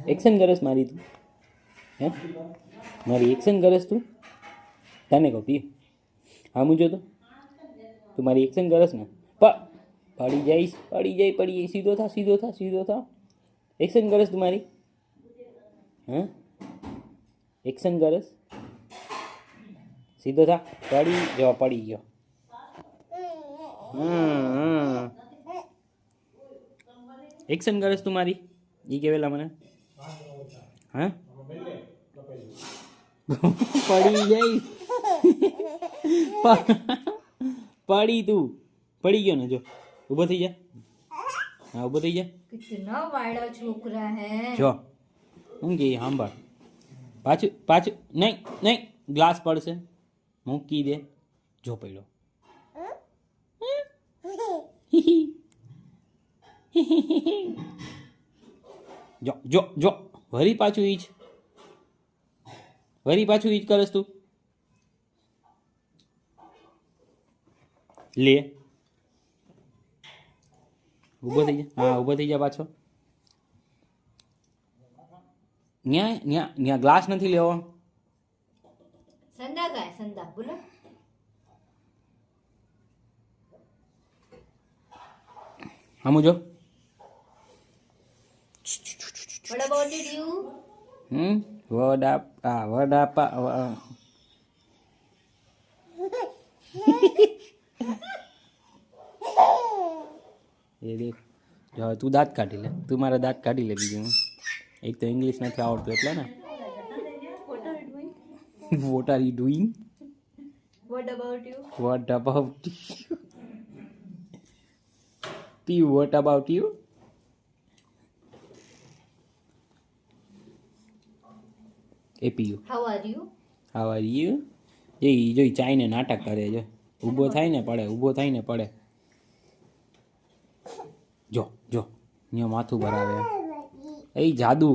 Action કરસ મારી તું? હે મારી એક્શન કરસ તું? તને કહું પી હા મુજો તો તું મારી એક્શન કરસ ને પડી જઈશ પડી જાય સીધો થા સીધો થા સીધો થા એક્શન કરસ તું મારી? હા એક્શન કરસ સીધો થા પડી ગયો એક્શન કરસ તું મારી ઈ કેવેલા મને હા પડી જઈ પડી તું પડી ગયો ને જો ઊભો થઈ જા હા ઊભો થઈ જા कितना वाड़ा छोकरा है જો હું કે સાંભળ પાછું નહીં ગ્લાસ પડશે મૂકી દે જો પડ્યો જો જો જો વરી પાછું ઈ જ કરસ તું લે ઊભો થઈ જા હા ઊભો થઈ જા પાછો ન્યા ગ્લાસ નથી લેવો संदा का है संदा बोलो હમુ જો What about it you? વડાપા એ દેખ જો તું દાંત કાઢી લે તું મારા દાંત કાઢી લે બીજું એક તો ઇંગ્લિશ નથી આવડતું એટલે ને what are you doing What about you? What about P what about you A Piyu How are you? How are you જોઈ ચાઈને નાટક કરે છે ઊભો થાય ને પડે ઊભો થાય ને પડે જો જો ન્યો માથું ભરાવે એ જાદુ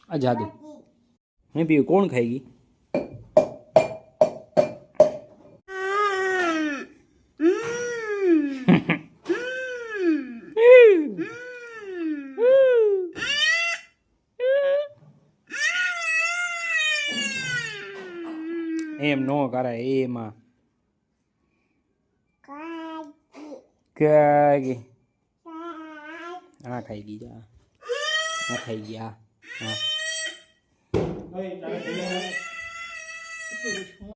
આ જાદુ હે પીયું કોણ ખાઈ ગઈ એમ નો કરાય એમાં કાગી આ ખાઈ ગઈ જા આ ખાઈ ગયા હા